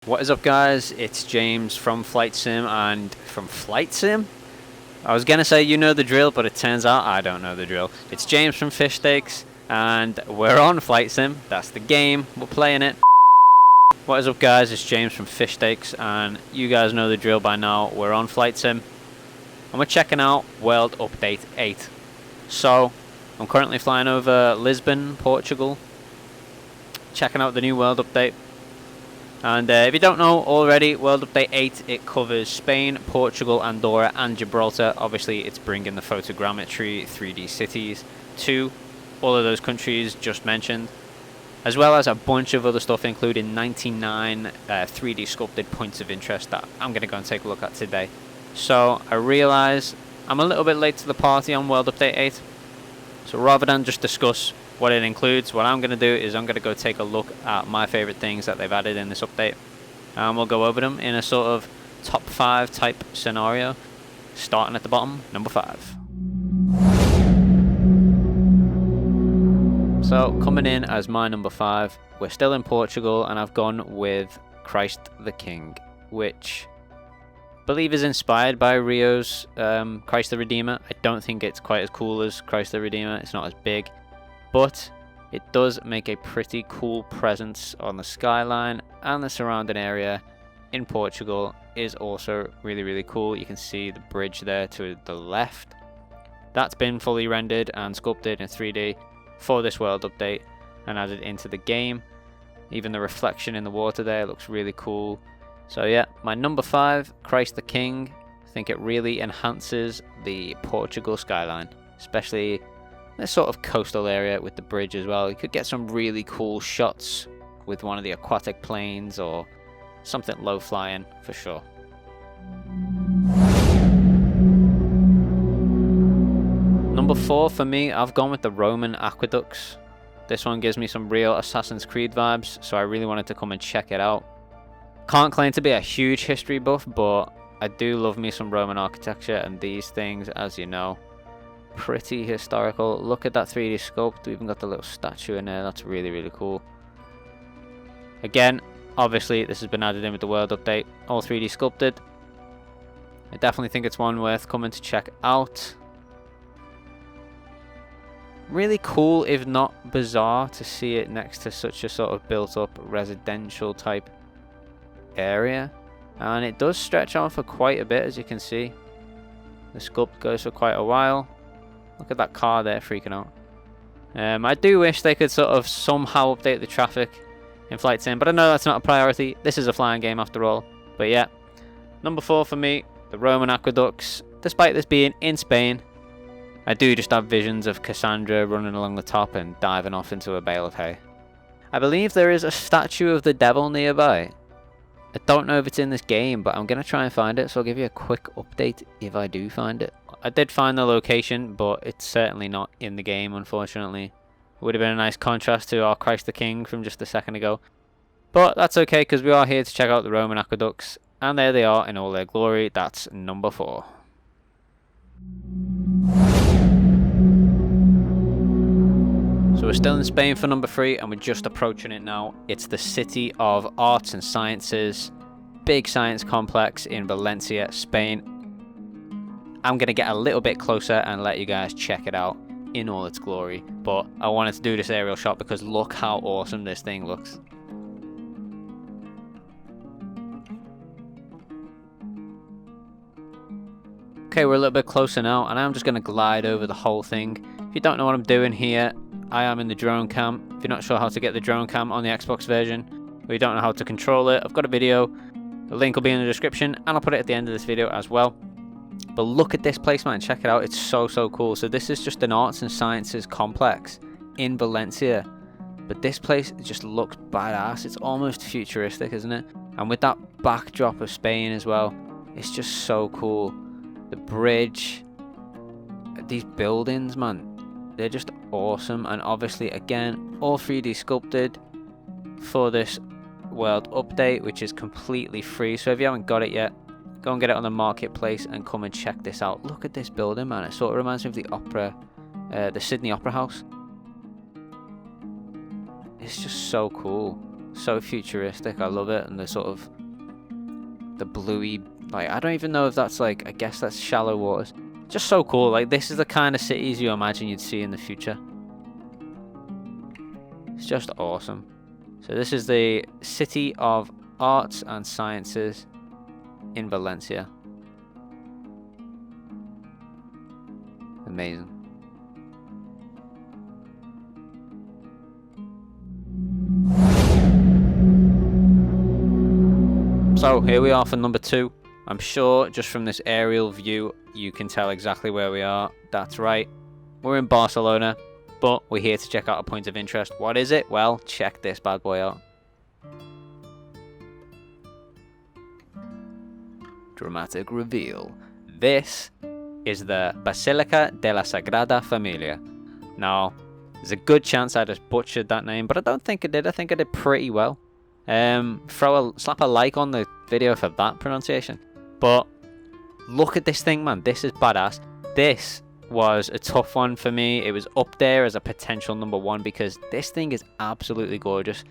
What is up, guys? It's James from Flight Sim and from Flight Sim? I was gonna say you know the drill, but it turns out I don't know the drill. It's James from FishStakes and we're on Flight Sim. That's the game. We're playing it. What is up, guys? It's James from FishStakes and you guys know the drill by now. We're on Flight Sim and we're checking out World Update 8. So, I'm currently flying over Lisbon, Portugal, checking out the new World Update. And if you don't know already, World Update 8, it covers Spain, Portugal, Andorra and Gibraltar. Obviously, it's bringing the photogrammetry 3D cities to all of those countries just mentioned, as well as a bunch of other stuff, including 99 3D sculpted points of interest that I'm going to go and take a look at today. So I realise I'm a little bit late to the party on World Update 8. So rather than just discuss what it includes, what I'm going to do is I'm going to go take a look at my favourite things that they've added in this update. And we'll go over them in a sort of top 5 type scenario, starting at the bottom, number 5. So coming in as my number 5, we're still in Portugal and I've gone with Christ the King, which I believe is inspired by Rio's Christ the Redeemer. I don't think it's quite as cool as Christ the Redeemer, it's not as big. But it does make a pretty cool presence on the skyline, and the surrounding area in Portugal is also really cool. You can see the bridge there to the left. That's been fully rendered and sculpted in 3D for this world update and added into the game. Even the reflection in the water there looks really cool. So yeah, my number 5, Christ the King. I think it really enhances the Portugal skyline, especially this sort of coastal area with the bridge as well. You could get some really cool shots with one of the aquatic planes or something low flying for sure. Number 4 for me, I've gone with the Roman aqueducts. This one gives me some real Assassin's Creed vibes, so I really wanted to come and check it out. Can't claim to be a huge history buff, but I do love me some Roman architecture, and these things, as you know, pretty historical. Look at that 3D sculpt. We even got the little statue in there. That's really cool. Again, obviously this has been added in with the world update, all 3D sculpted. I definitely think it's one worth coming to check out. Really cool, if not bizarre, to see it next to such a sort of built up residential type area, and it does stretch on for quite a bit, as you can see. The sculpt goes for quite a while. Look at that car there freaking out. I do wish they could sort of somehow update the traffic in Flight Sim, but I know that's not a priority. This is a flying game after all. But yeah, number 4 for me, the Roman aqueducts. Despite this being in Spain, I do just have visions of Cassandra running along the top and diving off into a bale of hay. I believe there is a statue of the devil nearby. I don't know if it's in this game, but I'm going to try and find it, so I'll give you a quick update if I do find it. I did find the location, but it's certainly not in the game, unfortunately. It would have been a nice contrast to our Christ the King from just a second ago. But that's okay, because we are here to check out the Roman aqueducts, and there they are in all their glory. That's number 4. So we're still in Spain for number 3, and we're just approaching it now. It's the City of Arts and Sciences, big science complex in Valencia, Spain. I'm going to get a little bit closer and let you guys check it out in all its glory. But I wanted to do this aerial shot because look how awesome this thing looks. Okay, we're a little bit closer now, and I'm just going to glide over the whole thing. If you don't know what I'm doing here, I am in the drone cam. If you're not sure how to get the drone cam on the Xbox version, or you don't know how to control it, I've got a video. The link will be in the description, and I'll put it at the end of this video as well. But look at this place, man. Check it out. It's so cool. So this is just an arts and sciences complex in Valencia. But this place just looks badass. It's almost futuristic, isn't it? And with that backdrop of Spain as well, it's just so cool. The bridge, these buildings, man, they're just awesome. And obviously, again, all 3D sculpted for this world update, which is completely free. So if you haven't got it yet, go and get it on the marketplace and come and check this out. Look at this building, man. It sort of reminds me of the opera, the Sydney Opera House. It's just so cool. So futuristic. I love it. And the sort of the bluey, like, I don't even know if that's like, I guess that's shallow waters. Just so cool. Like, this is the kind of cities you imagine you'd see in the future. It's just awesome. So this is the City of Arts and Sciences in Valencia. Amazing. So here we are for number 2. I'm sure just from this aerial view you can tell exactly where we are. That's right, we're in Barcelona, but we're here to check out a point of interest. What is it? Well, check this bad boy out. Dramatic reveal. This is the Basilica de la Sagrada Familia. Now, there's a good chance I just butchered that name, but I don't think I did. I think I did pretty well. Slap a like on the video for that pronunciation. But look at this thing, man. This is badass. This was a tough one for me. It was up there as a potential number 1 because this thing is absolutely gorgeous.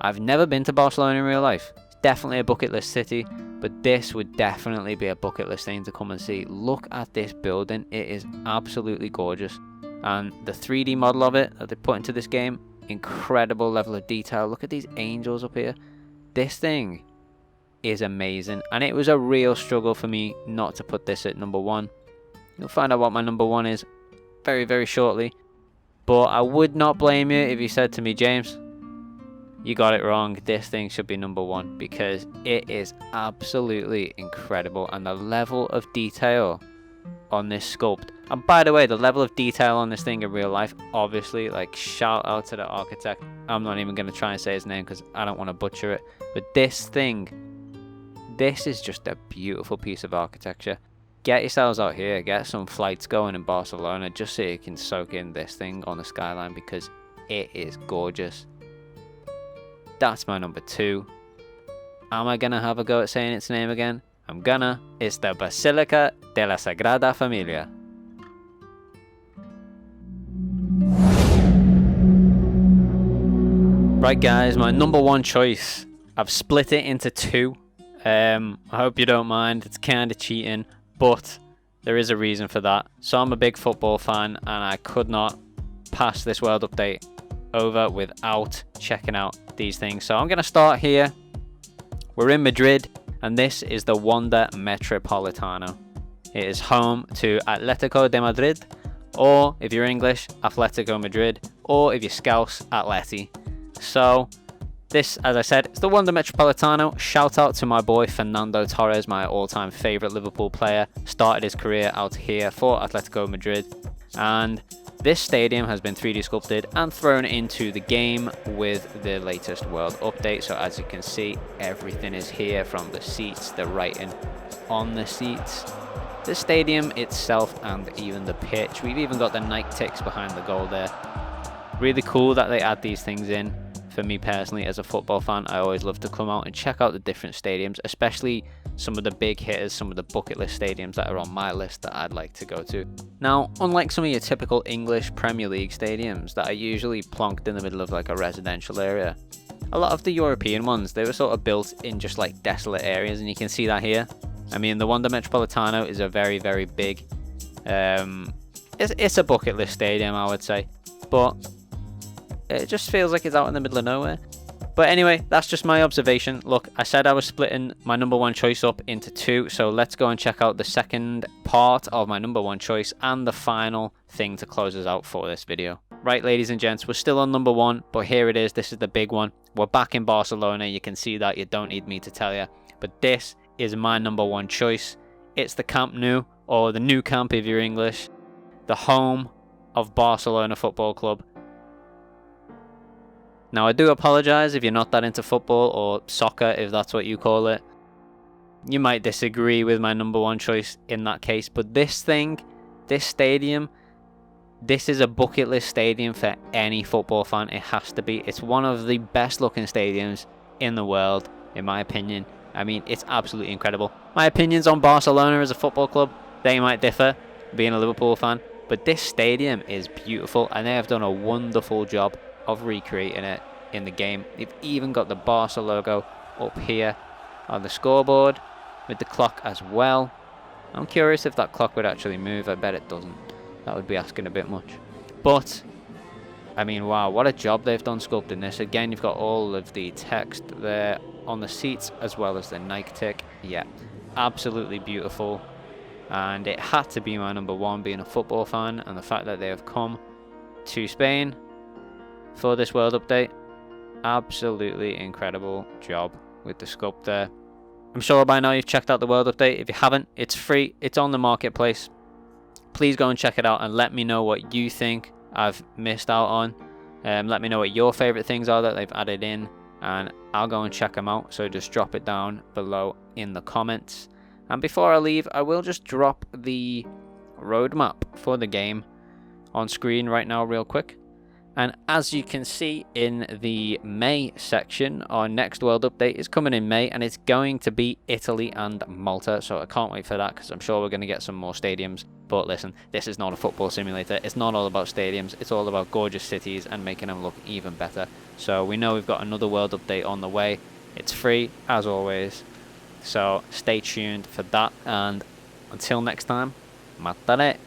I've never been to Barcelona in real life. It's definitely a bucket list city, but this would definitely be a bucket list thing to come and see. Look at this building. It is absolutely gorgeous. And the 3D model of it that they put into this game, incredible level of detail. Look at these angels up here. This thing is amazing, and it was a real struggle for me not to put this at number 1. You'll find out what my number 1 is very, very shortly, but I would not blame you if you said to me, James, you got it wrong. This thing should be number 1 because it is absolutely incredible, and the level of detail on this sculpt. And by the way, the level of detail on this thing in real life, obviously, like, shout out to the architect. I'm not even going to try and say his name because I don't want to butcher it. But this thing, this is just a beautiful piece of architecture. Get yourselves out here, get some flights going in Barcelona just so you can soak in this thing on the skyline because it is gorgeous. That's my number 2. Am I going to have a go at saying its name again? I'm gonna. It's the Basilica de la Sagrada Familia. Right guys, my number 1 choice. I've split it into 2. I hope you don't mind, it's kind of cheating, but there is a reason for that. So I'm a big football fan and I could not pass this world update over without checking out these things. So I'm gonna start here. We're in Madrid, and this is the Wanda Metropolitano. It is home to Atletico de Madrid, or if you're English, Atletico Madrid, or if you're Scouse, Atleti. So this, as I said, is the Wanda Metropolitano. Shout out to my boy Fernando Torres, my all-time favourite Liverpool player. Started his career out here for Atletico Madrid, and this stadium has been 3D sculpted and thrown into the game with the latest world update. So as you can see, everything is here, from the seats, the writing on the seats, the stadium itself, and even the pitch. We've even got the night ticks behind the goal there. Really cool that they add these things in. For me personally, as a football fan, I always love to come out and check out the different stadiums, especially some of the big hitters, some of the bucket list stadiums that are on my list that I'd like to go to. Now, unlike some of your typical English Premier League stadiums that are usually plonked in the middle of like a residential area, a lot of the European ones, they were sort of built in just like desolate areas, and you can see that here. I mean, the Wanda Metropolitano is a very, very big, it's a bucket list stadium, I would say, but it just feels like it's out in the middle of nowhere. But anyway, that's just my observation. Look, I said I was splitting my number 1 choice up into 2, so let's go and check out the second part of my number 1 choice and the final thing to close us out for this video. Right, ladies and gents, we're still on number 1, but here it is. This is the big one. We're back in Barcelona. You can see that. You don't need me to tell you. But this is my number 1 choice. It's the Camp Nou, or the Nou Camp if you're English, the home of Barcelona Football Club. Now, I do apologise if you're not that into football, or soccer if that's what you call it. You might disagree with my number 1 choice in that case, but this thing, this stadium, this is a bucket list stadium for any football fan. It has to be. It's one of the best looking stadiums in the world, in my opinion. I mean, it's absolutely incredible. My opinions on Barcelona as a football club, they might differ, being a Liverpool fan, but this stadium is beautiful, and they have done a wonderful job of recreating it in the game. They've even got the Barca logo up here on the scoreboard with the clock as well. I'm curious if that clock would actually move. I bet it doesn't. That would be asking a bit much. But, I mean, wow, what a job they've done sculpting this. Again, you've got all of the text there on the seats as well as the Nike tick. Yeah, absolutely beautiful. And it had to be my number one, being a football fan, and the fact that they have come to Spain for this World Update. Absolutely incredible job with the sculpt there. I'm sure by now you've checked out the World Update. If you haven't, it's free. It's on the marketplace. Please go and check it out and let me know what you think I've missed out on. Let me know what your favorite things are that they've added in, and I'll go and check them out. So just drop it down below in the comments. And before I leave, I will just drop the roadmap for the game on screen right now real quick. And as you can see in the May section, our next World Update is coming in May, and it's going to be Italy and Malta. So I can't wait for that, because I'm sure we're going to get some more stadiums. But listen, this is not a football simulator. It's not all about stadiums. It's all about gorgeous cities and making them look even better. So we know we've got another World Update on the way. It's free, as always. So stay tuned for that. And until next time, matane.